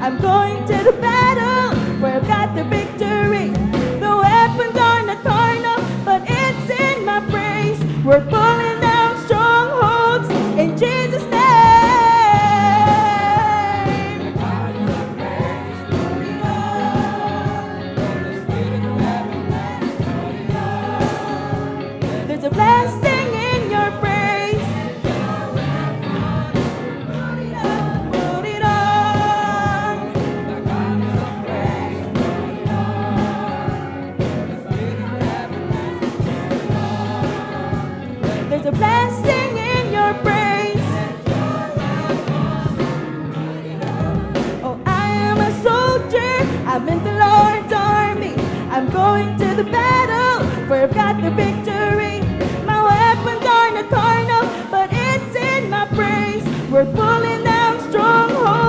I'm going to the battle where I've got the victory. The weapons are not carnal, but it's in my praise. We're pulling down strongholds in Jesus' name. There's a blessing in your praise. Put it on. There's a blessing in your praise. Oh, I am a soldier. I'm in the Lord's army. I'm going to the battle where I've got the victory. My weapons are not carnal, but it's in my praise. We're pulling down strongholds.